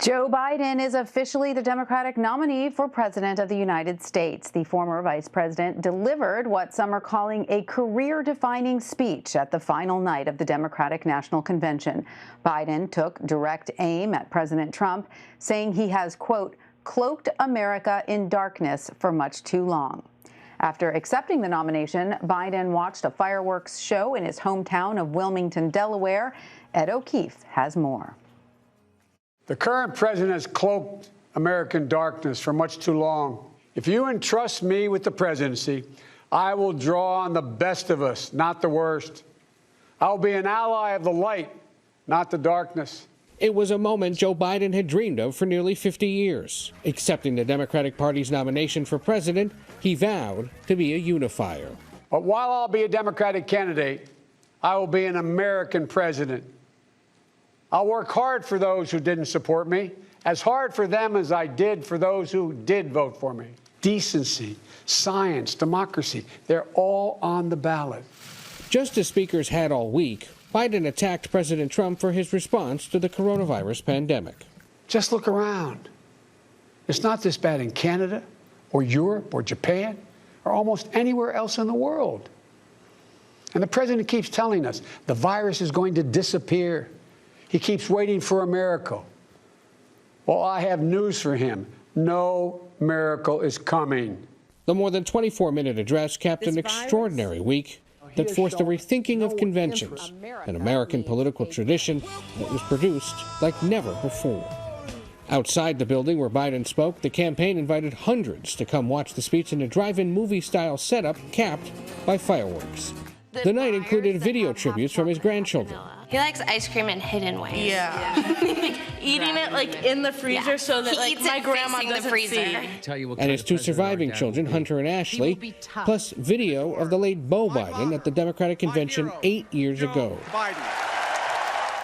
Joe Biden is officially the Democratic nominee for President of the United States. The former vice president delivered what some are calling a career-defining speech at the final night of the Democratic National Convention. Biden took direct aim at President Trump, saying he has, quote, cloaked America in darkness for much too long. After accepting the nomination, Biden watched a fireworks show in his hometown of Wilmington, Delaware. Ed O'Keefe has more. The current president has cloaked American darkness for much too long. If you entrust me with the presidency, I will draw on the best of us, not the worst. I will be an ally of the light, not the darkness. It was a moment Joe Biden had dreamed of for nearly 50 years. Accepting the Democratic Party's nomination for president, he vowed to be a unifier. But while I'll be a Democratic candidate, I will be an American president. I'll work hard for those who didn't support me, as hard for them as I did for those who did vote for me. Decency, science, democracy, they're all on the ballot. Just as speakers had all week, Biden attacked President Trump for his response to the coronavirus pandemic. Just look around. It's not this bad in Canada or Europe or Japan or almost anywhere else in the world. And the president keeps telling us the virus is going to disappear. He keeps waiting for a miracle. Well, I have news for him. No miracle is coming. The more than 24-minute address capped an extraordinary week that forced a rethinking of conventions, an American political tradition that was produced like never before. Outside the building where Biden spoke, the campaign invited hundreds to come watch the speech in a drive-in movie-style setup capped by fireworks. The night included video tributes from his grandchildren. He likes ice cream in hidden ways. Yeah. Eating it like in the freezer so that like my grandma doesn't see. And his two surviving children, Hunter and Ashley, plus video of the late Beau Biden at the Democratic convention 8 years ago.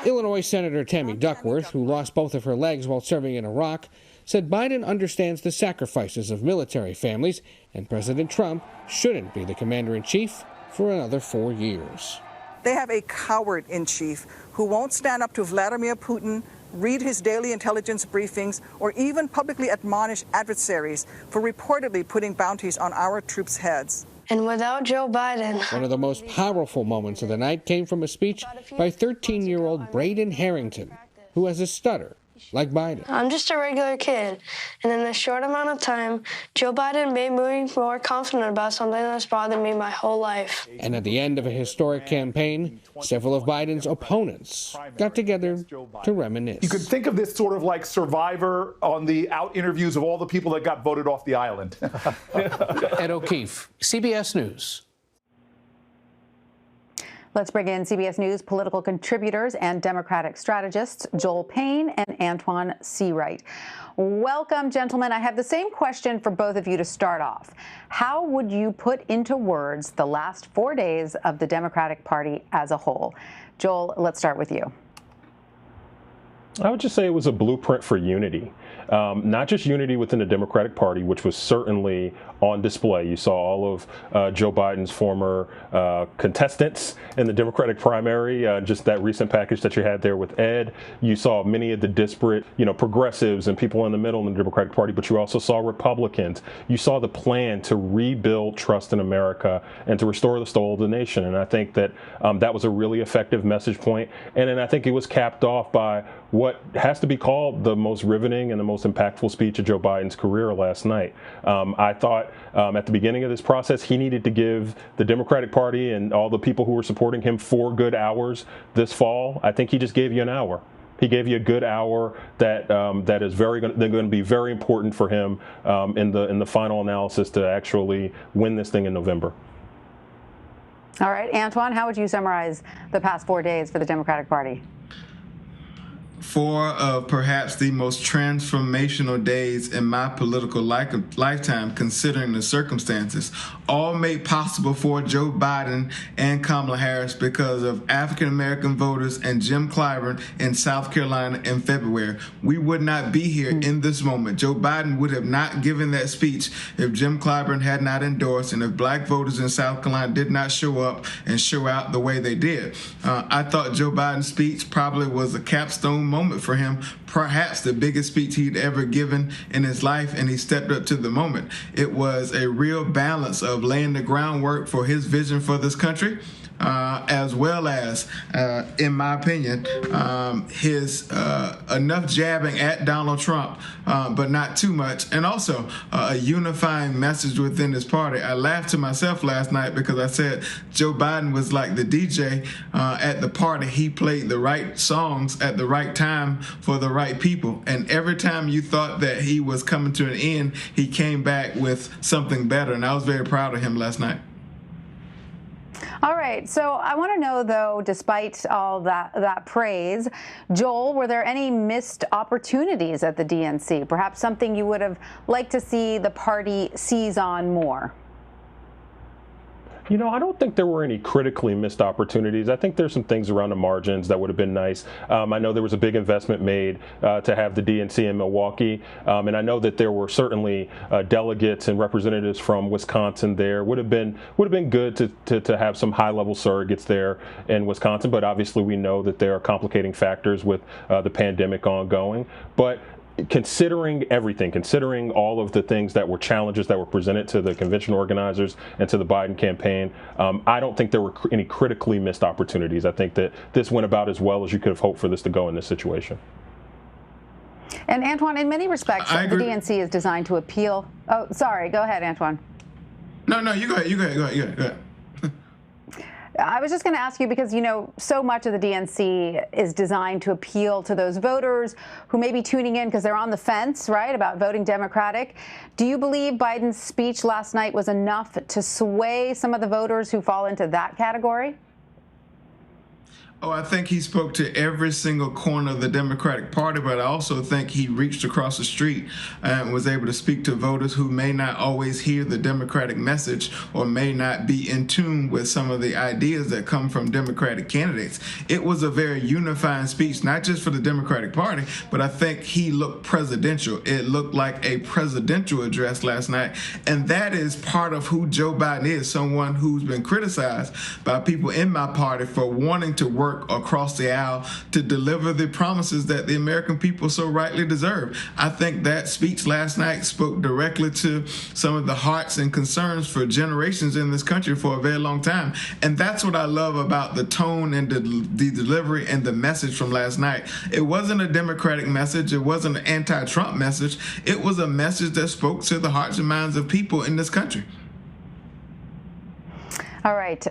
Illinois Senator Tammy Duckworth, who lost both of her legs while serving in Iraq, said Biden understands the sacrifices of military families, and President Trump shouldn't be the commander-in-chief for another 4 years. They have a coward-in-chief who won't stand up to Vladimir Putin, read his daily intelligence briefings, or even publicly admonish adversaries for reportedly putting bounties on our troops' heads. And without Joe Biden... One of the most powerful moments of the night came from a speech by 13-year-old Braden Harrington, who has a stutter, like Biden. I'm just a regular kid, and in a short amount of time, Joe Biden made me more confident about something that's bothered me my whole life. And at the end of a historic campaign, several of Biden's opponents got together to reminisce. You could think of this sort of like Survivor on the out interviews of all the people that got voted off the island. Ed O'Keefe, CBS News. Let's bring in CBS News political contributors and Democratic strategists Joel Payne and Antjuan Seawright. Welcome, gentlemen. I have the same question for both of you to start off. How would you put into words the last 4 days of the Democratic Party as a whole? Joel, let's start with you. I would just say it was a blueprint for unity. Not just unity within the Democratic Party, which was certainly on display. You saw all of Joe Biden's former contestants in the Democratic primary, just that recent package that you had there with Ed. You saw many of the disparate, progressives and people in the middle in the Democratic Party, but you also saw Republicans. You saw the plan to rebuild trust in America and to restore the soul of the nation. And I think that that was a really effective message point. And then I think it was capped off by what has to be called the most riveting and the most impactful speech of Joe Biden's career last night. I thought at the beginning of this process, he needed to give the Democratic Party and all the people who were supporting him 4 good hours this fall. I think he just gave you an hour. He gave you a good hour that that is going to be very important for him in the final analysis to actually win this thing in November. All right, Antjuan, how would you summarize the past 4 days for the Democratic Party? 4 of perhaps the most transformational days in my political lifetime, considering the circumstances, all made possible for Joe Biden and Kamala Harris because of African-American voters and Jim Clyburn in South Carolina in February. We would not be here in this moment. Joe Biden would have not given that speech if Jim Clyburn had not endorsed and if black voters in South Carolina did not show up and show out the way they did. I thought Joe Biden's speech probably was a capstone moment for him, perhaps the biggest speech he'd ever given in his life, and he stepped up to the moment. It was a real balance of laying the groundwork for his vision for this country, as well as, in my opinion, his enough jabbing at Donald Trump, but not too much, and also a unifying message within his party. I laughed to myself last night because I said Joe Biden was like the DJ at the party. He played the right songs at the right time for the right people, and every time you thought that he was coming to an end, he came back with something better, and I was very proud of him last night. All right, so I want to know, though, despite all that praise, Joel, were there any missed opportunities at the DNC? Perhaps something you would have liked to see the party seize on more? You know, I don't think there were any critically missed opportunities. I think there's some things around the margins that would have been nice. I know there was a big investment made to have the DNC in Milwaukee, and I know that there were certainly delegates and representatives from Wisconsin there. Would have been good to have some high-level surrogates there in Wisconsin, but obviously we know that there are complicating factors with the pandemic ongoing. But considering everything, considering all of the things that were challenges that were presented to the convention organizers and to the Biden campaign, I don't think there were any critically missed opportunities. I think that this went about as well as you could have hoped for this to go in this situation. And Antjuan, in many respects, the DNC is designed to appeal. Oh, sorry. Go ahead, Antjuan. No, you go ahead. I was just going to ask you because, you know, so much of the DNC is designed to appeal to those voters who may be tuning in because they're on the fence, right, about voting Democratic. Do you believe Biden's speech last night was enough to sway some of the voters who fall into that category? Oh, I think he spoke to every single corner of the Democratic Party, but I also think he reached across the street and was able to speak to voters who may not always hear the Democratic message or may not be in tune with some of the ideas that come from Democratic candidates. It was a very unifying speech, not just for the Democratic Party, but I think he looked presidential. It looked like a presidential address last night, and that is part of who Joe Biden is, someone who's been criticized by people in my party for wanting to work across the aisle to deliver the promises that the American people so rightly deserve. I think that speech last night spoke directly to some of the hearts and concerns for generations in this country for a very long time. And that's what I love about the tone and the delivery and the message from last night. It wasn't a Democratic message. It wasn't an anti-Trump message. It was a message that spoke to the hearts and minds of people in this country. All right.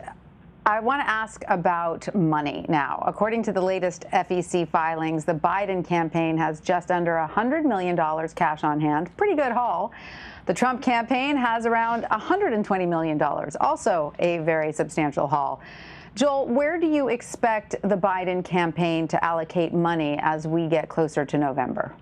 I want to ask about money now. According to the latest FEC filings, the Biden campaign has just under $100 million cash on hand. Pretty good haul. The Trump campaign has around $120 million, also a very substantial haul. Joel, where do you expect the Biden campaign to allocate money as we get closer to November?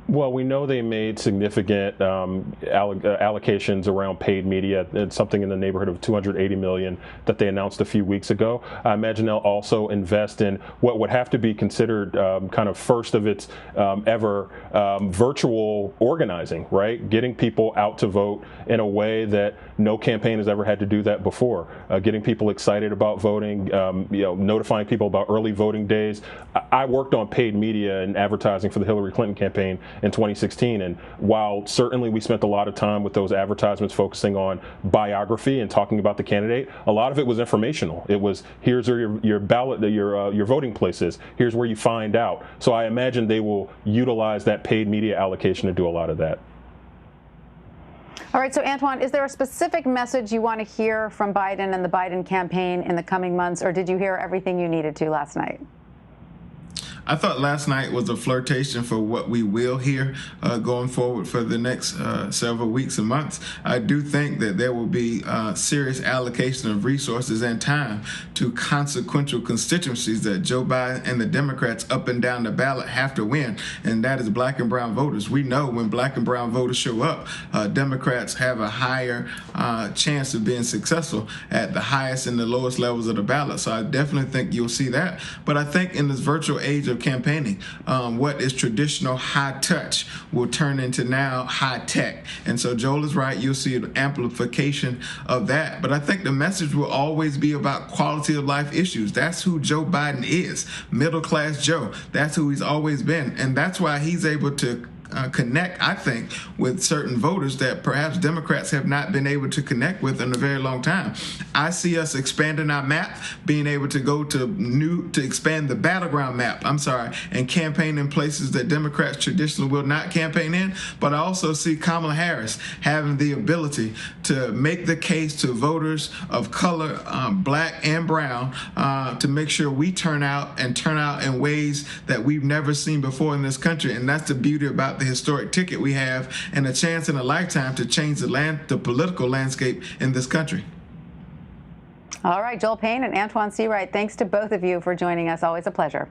Well, we know they made significant allocations around paid media. It's something in the neighborhood of $280 million that they announced a few weeks ago. I imagine they'll also invest in what would have to be considered kind of first of its ever virtual organizing, right? Getting people out to vote in a way that no campaign has ever had to do that before. Getting people excited about voting, notifying people about early voting days. I worked on paid media and advertising for the Hillary Clinton campaign in 2016, and while certainly we spent a lot of time with those advertisements focusing on biography and talking about the candidate, a lot of it was informational. It was, here's where your ballot, your voting place is. Here's where you find out. So I imagine they will utilize that paid media allocation to do a lot of that. All right, so Antjuan, is there a specific message you want to hear from Biden and the Biden campaign in the coming months, or did you hear everything you needed to last night? I thought last night was a flirtation for what we will hear going forward for the next several weeks and months. I do think that there will be serious allocation of resources and time to consequential constituencies that Joe Biden and the Democrats up and down the ballot have to win, and that is black and brown voters. We know when black and brown voters show up, Democrats have a higher chance of being successful at the highest and the lowest levels of the ballot. So I definitely think you'll see that. But I think in this virtual age of campaigning. What is traditional high touch will turn into now high tech. And so Joel is right. You'll see an amplification of that. But I think the message will always be about quality of life issues. That's who Joe Biden is, middle class Joe. That's who he's always been. And that's why he's able to connect, I think, with certain voters that perhaps Democrats have not been able to connect with in a very long time. I see us expanding our map, being able to go to expand the battleground map, and campaign in places that Democrats traditionally will not campaign in. But I also see Kamala Harris having the ability to make the case to voters of color, black and brown, to make sure we turn out in ways that we've never seen before in this country. And that's the beauty about the historic ticket we have, and a chance in a lifetime to change the political landscape in this country. All right, Joel Payne and Antjuan Seawright, thanks to both of you for joining us. Always a pleasure.